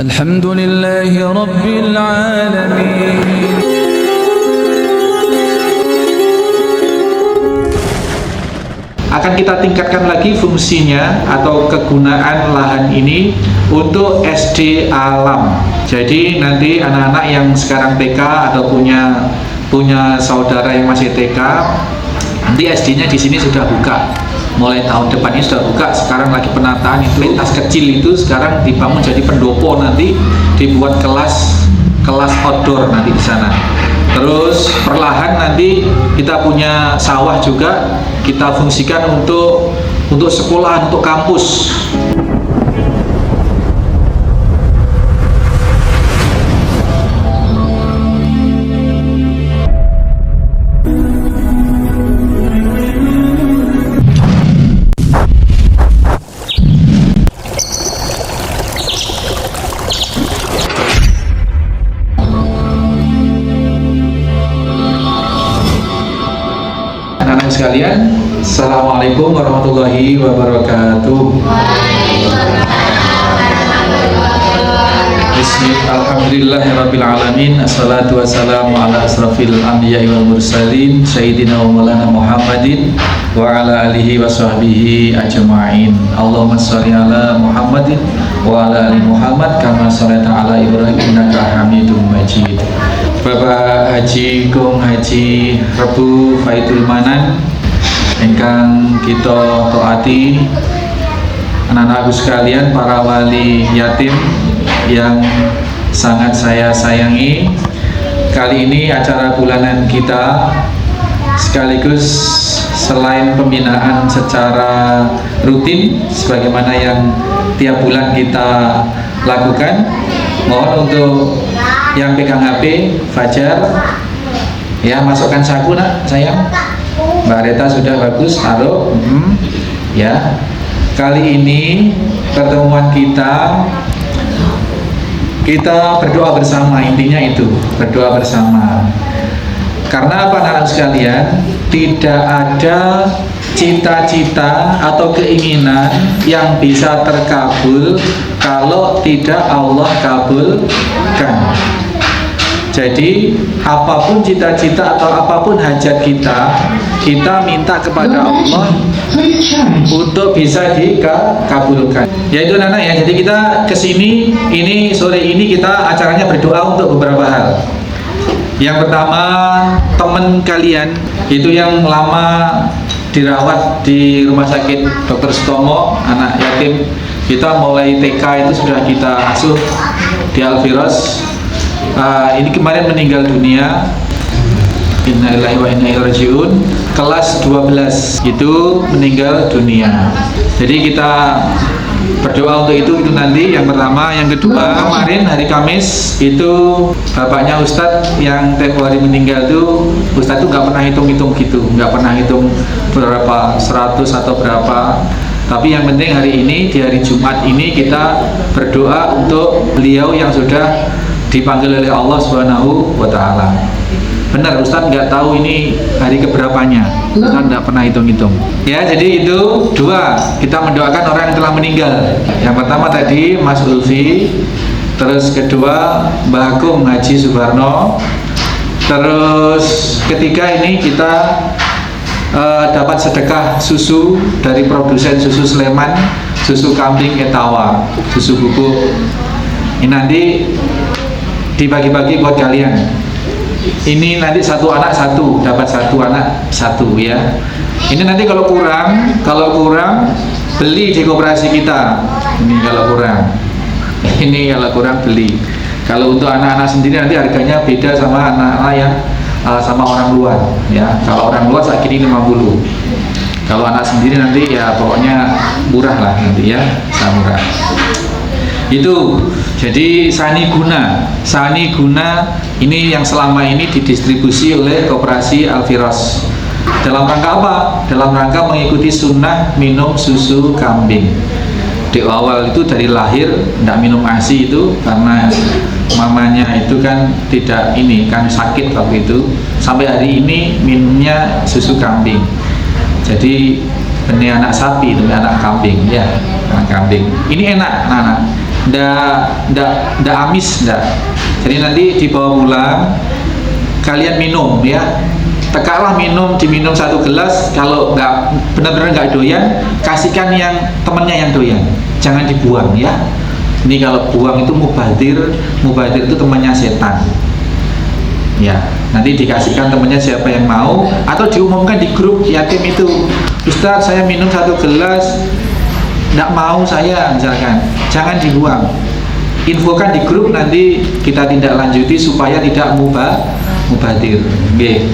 Alhamdulillahi Rabbil Alamin. Akan kita tingkatkan lagi fungsinya atau kegunaan lahan ini untuk SD alam. Jadi nanti anak-anak yang sekarang TK atau punya saudara yang masih TK, nanti SD-nya di sini sudah buka. Mulai tahun depan ini sudah buka. Sekarang lagi penataan itu, lintas kecil itu sekarang dibangun jadi pendopo, nanti dibuat kelas outdoor nanti di sana. Terus perlahan nanti kita punya sawah juga kita fungsikan untuk sekolah, untuk kampus. Anak-anak sekalian, Assalamualaikum warahmatullahi wabarakatuh. Bismillahirrahmanirrahim. Assalatu wassalamu ala asrafil anbiya'i wal mursalin Sayyidina wa maulana Muhammadin wa ala alihi wa sahbihi ajma'in. Allahumma sholli ala Muhammadin wa ala ali Muhammad kama shallaita ala Ibrahim innaka Hamidum Majid. Bapak Haji Gong Haji Rebu Faidul Manan ingkang kita taati, anak-anakku sekalian, para wali yatim yang sangat saya sayangi. Kali ini acara bulanan kita, sekaligus selain pembinaan secara rutin sebagaimana yang tiap bulan kita lakukan, mohon untuk yang pegang HP Fajar ya, masukkan saku nak sayang. Mbak Reta sudah bagus, taruh. Ya, kali ini pertemuan kita berdoa bersama, intinya itu berdoa bersama. Karena apa anak-anak sekalian, tidak ada cita-cita atau keinginan yang bisa terkabul kalau tidak Allah kabulkan. Jadi apapun cita-cita atau apapun hajat kita minta kepada Allah untuk bisa dikabulkan. Yaitu anak ya. Jadi kita kesini ini sore ini kita acaranya berdoa untuk beberapa hal. Yang pertama, teman kalian itu yang lama dirawat di rumah sakit Dr. Sutomo, anak yatim, kita mulai TK itu sudah kita asuh di Al-Firas. Ini kemarin meninggal dunia, innalillahi wa inna ilaihi rajiun, kelas 12 itu meninggal dunia. Jadi kita berdoa untuk itu nanti yang pertama. Yang kedua, kemarin hari Kamis itu bapaknya Ustadz yang tempo hari meninggal itu, Ustadz itu nggak pernah hitung-hitung gitu, nggak pernah hitung berapa 100 atau berapa. Tapi yang penting hari ini, di hari Jumat ini kita berdoa untuk beliau yang sudah dipanggil oleh Allah Subhanahu wa Ta'ala. Benar, Ustadz nggak tahu ini hari keberapanya, Ustadz nggak pernah hitung-hitung. Ya, jadi itu dua, kita mendoakan orang yang telah meninggal. Yang pertama tadi Mas Ulfi, terus kedua Mbah Agung Haji Subarno, terus ketiga ini kita dapat sedekah susu dari produsen susu Sleman, susu kambing Etawa, susu bubuk. Ini nanti dibagi-bagi buat kalian. Ini nanti satu anak satu, dapat satu anak satu ya. Ini nanti kalau kurang beli di koperasi kita. Ini kalau kurang beli. Kalau untuk anak-anak sendiri nanti harganya beda sama anak-anak yang sama orang luar ya. Kalau orang luar saat ini 50. Kalau anak sendiri nanti ya pokoknya murah lah nanti ya, murah. Itu jadi sani guna ini yang selama ini didistribusi oleh Koperasi Al-Firas. Dalam rangka apa? Dalam rangka mengikuti sunnah minum susu kambing. Di awal itu dari lahir tidak minum ASI itu karena mamanya itu kan tidak ini kan sakit waktu itu. Sampai hari ini minumnya susu kambing. Jadi ini anak sapi itu anak kambing ya, anak kambing. Ini enak, anak. ndak amis, ndak. Jadi nanti dibawa pulang, kalian minum ya. Tekalah diminum 1 gelas. Kalau nggak benar-benar nggak doyan, kasihkan yang temennya yang doyan. Jangan dibuang ya. Ini kalau buang itu mubadir itu temannya setan. Ya, nanti dikasihkan temennya siapa yang mau, atau diumumkan di grup yatim itu, Ustadz saya minum 1 gelas, nggak mau saya, misalkan, jangan dibuang. Infokan di grup, nanti kita tindak lanjuti supaya tidak mubadir. Oke.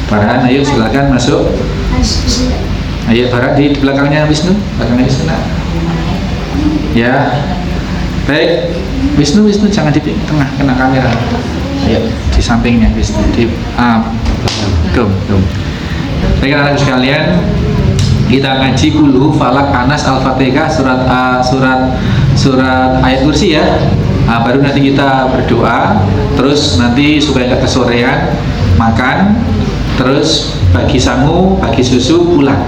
Farhan, ayo silakan masuk. Ayo Farhan di belakangnya Wisnu, ya. Baik, Wisnu jangan di tengah, kena kamera. Ayo di sampingnya Wisnu, dum. Baik anak sekalian, kita ngaji Qul Falak, Anas, Al-Fatihah, surat ayat kursi ya. Nah, baru nanti kita berdoa, terus nanti supaya nggak kesorean, makan, terus bagi sangu, bagi susu, pulang.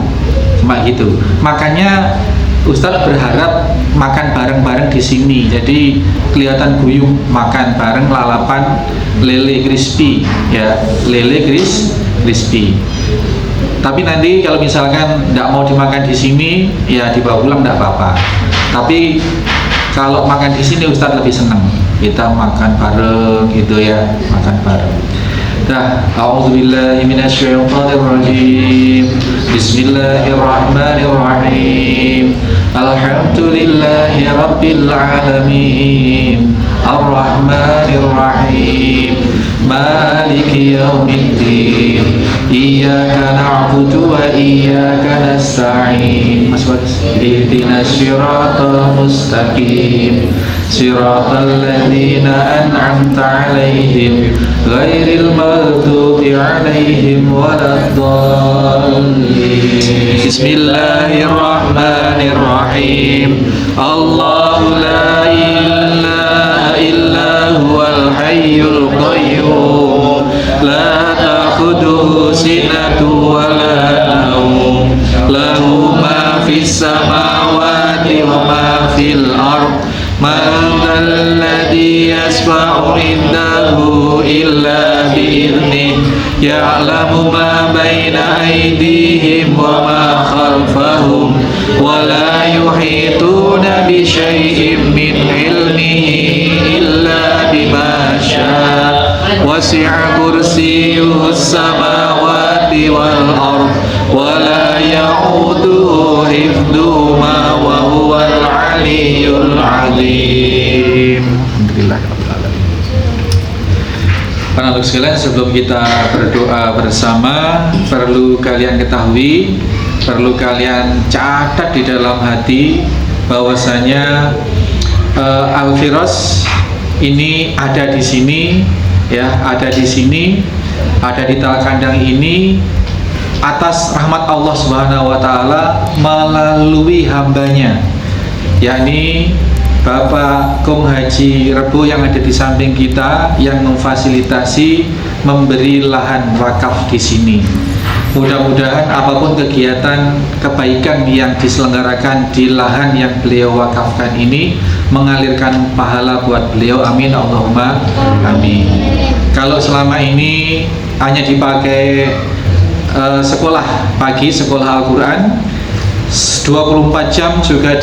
Cuma gitu. Makanya Ustadz berharap makan bareng-bareng di sini. Jadi kelihatan guyup, makan bareng lalapan lele crispy ya, lele crispy. Tapi nanti kalau misalkan tidak mau dimakan di sini, ya dibawa pulang tidak apa-apa. Tapi kalau makan di sini Ustadz lebih senang. Kita makan bareng gitu ya, makan bareng. A'udzubillahi minasyaitonirrajim. Bismillahirrahmanirrahim. Alhamdulillahi rabbil alamin. Ar-Rahmanir-Rahim. Maliki yaumiddin. Iyyaka na'budu wa iyyaka nasta'in. Ihdinas siratal mustaqim. Siratal ladzina an'amta 'alaihim ghairil maghdubi 'alaihim waladdallin. Bismillahirrahmanirrahim. Allahu la ilaha illa huwal hayyul qayyum. La ta'khudhuhu sinatun wa la nawm. Lahu ma fis samawati wa ma fil ardh. Man dzalladzi yashfa'u 'indahu illa bi'idhnihi. Ya'lamu ma baina aydihim wa ma khalfahum. Wa la yuhituna bi syai'in min 'ilmihi illa bima syaa'. Wasi'a kursiyyuhu as-samawati wal ardh. Wa la ya'uduhu hifdhuhuma wa huwal 'aliyyul 'azim. Alhamdulillahirrahmanirrahim. Para sekalian, sebelum kita berdoa bersama, perlu kalian ketahui, perlu kalian catat di dalam hati bahwasanya Al-Firas ini ada di sini ya, ada di sini, ada di Talkandang ini atas rahmat Allah Subhanahu wa taala melalui hambanya, yakni Bapak Kong Haji Rebo yang ada di samping kita, yang memfasilitasi memberi lahan wakaf di sini. Mudah-mudahan apapun kegiatan kebaikan yang diselenggarakan di lahan yang beliau wakafkan ini mengalirkan pahala buat beliau. Amin Allahumma amin. Kalau selama ini hanya dipakai sekolah pagi, sekolah Al-Quran 24 jam juga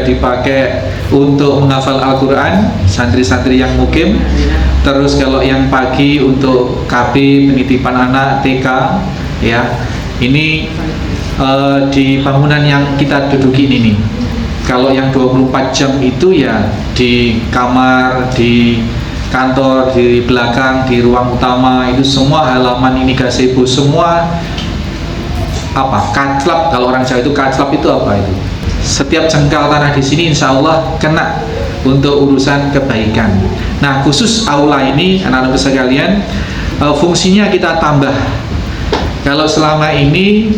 dipakai untuk menghafal Al-Quran, santri-santri yang mukim. Terus kalau yang pagi untuk KB, penitipan anak, TK ya, ini di bangunan yang kita duduki ini nih. Kalau yang 24 jam itu ya di kamar, di kantor, di belakang, di ruang utama, itu semua halaman ini gazebo, semua kaclap. Kalau orang Jawa itu kaclap itu apa itu? Setiap jengkal tanah di sini insya Allah kena untuk urusan kebaikan. Nah, khusus aula ini anak-anak sekalian, fungsinya kita tambah. Kalau selama ini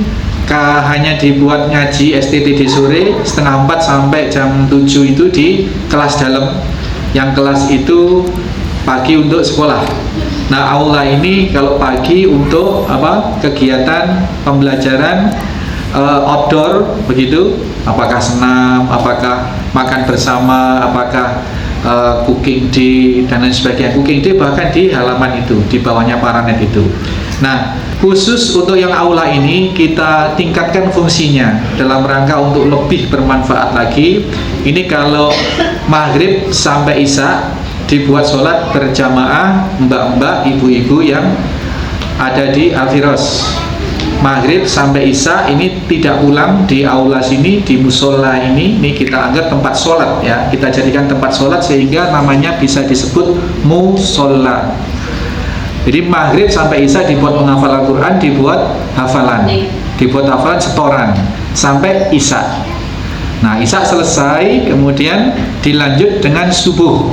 hanya dibuat ngaji STTD sore 3:30 sampai jam 7 itu di kelas dalam, yang kelas itu pagi untuk sekolah. Nah, aula ini kalau pagi untuk kegiatan pembelajaran outdoor begitu, apakah senam, apakah makan bersama, apakah cooking day dan lain sebagainya. Cooking day bahkan di halaman itu, di bawahnya paranet itu. Nah, khusus untuk yang aula ini kita tingkatkan fungsinya dalam rangka untuk lebih bermanfaat lagi. Ini kalau maghrib sampai isya dibuat sholat berjamaah mbak-mbak, ibu-ibu yang ada di Al-Firos. Maghrib sampai isya ini tidak pulang di aula sini, di musola ini kita anggap tempat sholat ya, kita jadikan tempat sholat sehingga namanya bisa disebut musola. Jadi maghrib sampai isya dibuat menghafal Al-Quran, dibuat hafalan setoran sampai isya. Nah, isya selesai, kemudian dilanjut dengan subuh,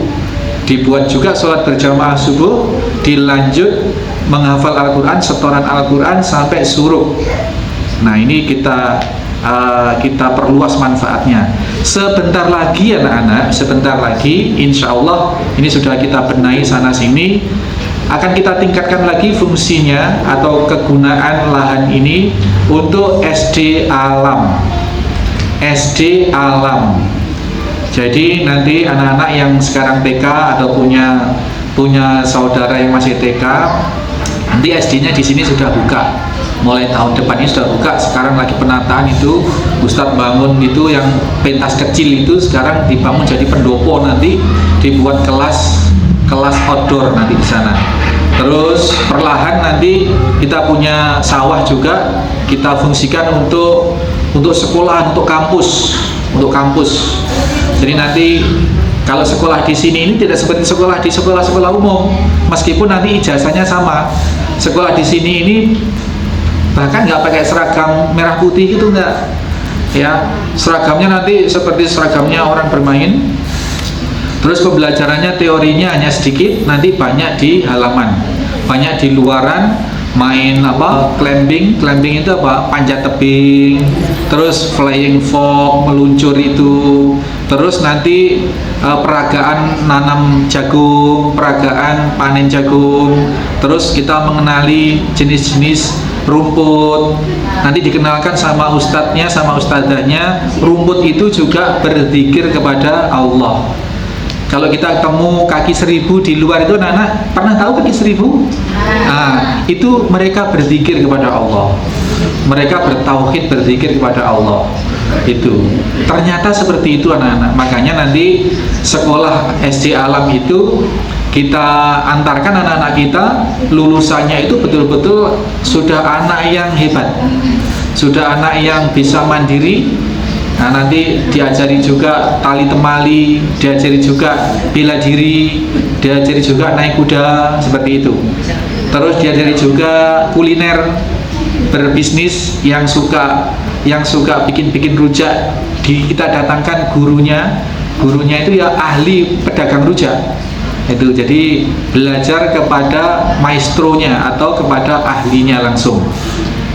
dibuat juga sholat berjamaah subuh, dilanjut menghafal Al-Quran, setoran Al-Quran sampai suruk. Nah, ini kita perluas manfaatnya. Sebentar lagi anak-anak, sebentar lagi insya Allah ini sudah kita benahi sana sini, akan kita tingkatkan lagi fungsinya atau kegunaan lahan ini untuk SD alam. SD alam. Jadi nanti anak-anak yang sekarang TK atau punya saudara yang masih TK, nanti SD-nya di sini sudah buka. Mulai tahun depan ini sudah buka. Sekarang lagi penataan itu, Ustadz bangun itu yang pentas kecil itu sekarang dibangun jadi pendopo, nanti dibuat kelas outdoor nanti di sana. Terus perlahan nanti kita punya sawah juga kita fungsikan untuk sekolah, untuk kampus. Jadi nanti kalau sekolah di sini ini tidak seperti sekolah di sekolah umum, meskipun nanti ijazahnya sama. Sekolah di sini ini bahkan nggak pakai seragam merah putih gitu, nggak ya, seragamnya nanti seperti seragamnya orang bermain. Terus pembelajarannya teorinya hanya sedikit, nanti banyak di halaman, banyak di luaran, main climbing itu panjat tebing, terus flying fox, meluncur itu, terus nanti peragaan nanam jagung, peragaan panen jagung, terus kita mengenali jenis-jenis rumput, nanti dikenalkan sama ustadznya, sama ustadzahnya, rumput itu juga berzikir kepada Allah. Kalau kita ketemu kaki 1000 di luar itu, anak-anak pernah tahu kaki 1000? Nah, itu mereka berzikir kepada Allah, mereka bertauhid, berzikir kepada Allah. Itu ternyata seperti itu anak-anak. Makanya nanti sekolah SD alam itu kita antarkan anak-anak kita, lulusannya itu betul-betul sudah anak yang hebat, sudah anak yang bisa mandiri. Nah, nanti diajari juga tali temali, diajari juga bela diri, diajari juga naik kuda, seperti itu. Terus diajari juga kuliner, berbisnis, yang suka bikin rujak, kita datangkan gurunya itu ya ahli pedagang rujak. Itu jadi belajar kepada maestronya atau kepada ahlinya langsung.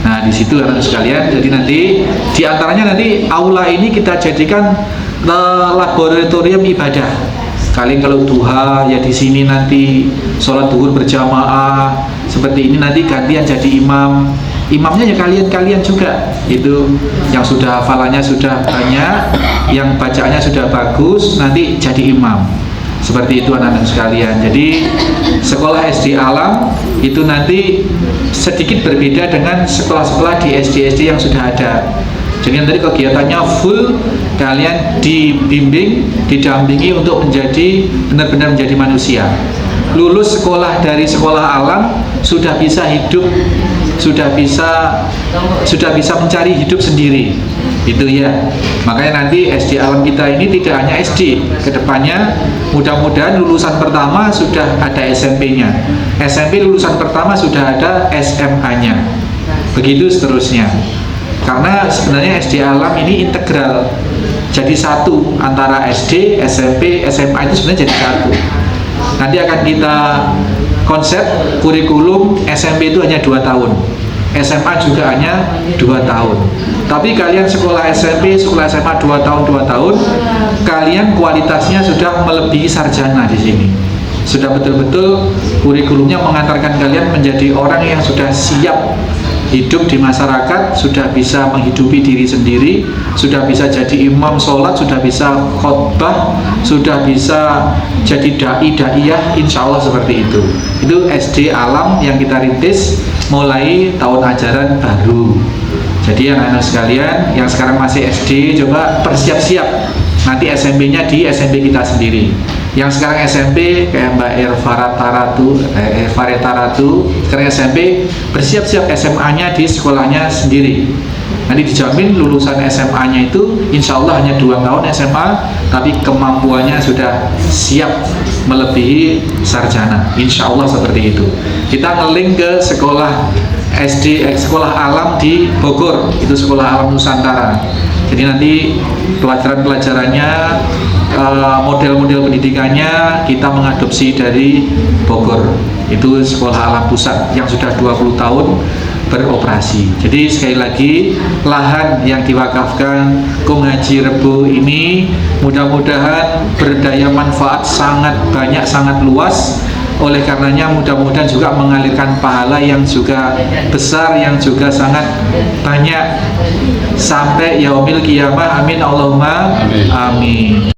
Nah, di situ anak sekalian, jadi nanti diantaranya nanti aula ini kita jadikan laboratorium ibadah. Kalian kalau duha ya di sini nanti sholat duhur berjamaah seperti ini, nanti gantian jadi imam. Imamnya ya kalian juga, itu yang sudah hafalannya sudah banyak, yang bacaannya sudah bagus, nanti jadi imam. Seperti itu anak-anak sekalian. Jadi sekolah SD alam itu nanti sedikit berbeda dengan sekolah-sekolah di SD yang sudah ada. Jadi nanti kegiatannya full, kalian dibimbing, didampingi untuk menjadi benar-benar menjadi manusia. Lulus sekolah dari sekolah alam sudah bisa hidup, sudah bisa mencari hidup sendiri. Itu ya. Makanya nanti SD alam kita ini tidak hanya SD, kedepannya mudah-mudahan lulusan pertama sudah ada SMP-nya, SMP lulusan pertama sudah ada SMA-nya, begitu seterusnya. Karena sebenarnya SD alam ini integral, jadi satu antara SD, SMP, SMA itu sebenarnya jadi satu. Nanti akan kita konsep kurikulum SMP itu hanya 2 tahun, SMA juga hanya 2 tahun. Tapi kalian sekolah SMP, sekolah SMA 2 tahun, kalian kualitasnya sudah melebihi sarjana di sini. Sudah betul-betul kurikulumnya mengantarkan kalian menjadi orang yang sudah siap hidup di masyarakat, sudah bisa menghidupi diri sendiri, sudah bisa jadi imam sholat, sudah bisa khotbah, sudah bisa jadi dai-daiyah, insya Allah seperti itu. Itu SD Alam yang kita rintis mulai tahun ajaran baru. Jadi yang anak sekalian yang sekarang masih SD, coba bersiap-siap nanti SMP-nya di SMP kita sendiri. Yang sekarang SMP kayak Mbak Erfaretaratu sekarang SMP, bersiap-siap SMA-nya di sekolahnya sendiri. Nanti dijamin lulusan SMA-nya itu insya Allah hanya 2 tahun SMA, tapi kemampuannya sudah siap melebihi sarjana, insya Allah seperti itu. Kita ngeling ke sekolah SD, sekolah alam di Bogor, itu sekolah alam Nusantara. Jadi nanti pelajaran-pelajarannya, model-model pendidikannya kita mengadopsi dari Bogor. Itu sekolah alam pusat yang sudah 20 tahun beroperasi. Jadi sekali lagi, lahan yang diwakafkan Kung Haji Rebo ini mudah-mudahan berdaya manfaat sangat banyak, sangat luas. Oleh karenanya mudah-mudahan juga mengalirkan pahala yang juga besar, yang juga sangat banyak sampai yaumil qiyamah. Amin Allahumma amin.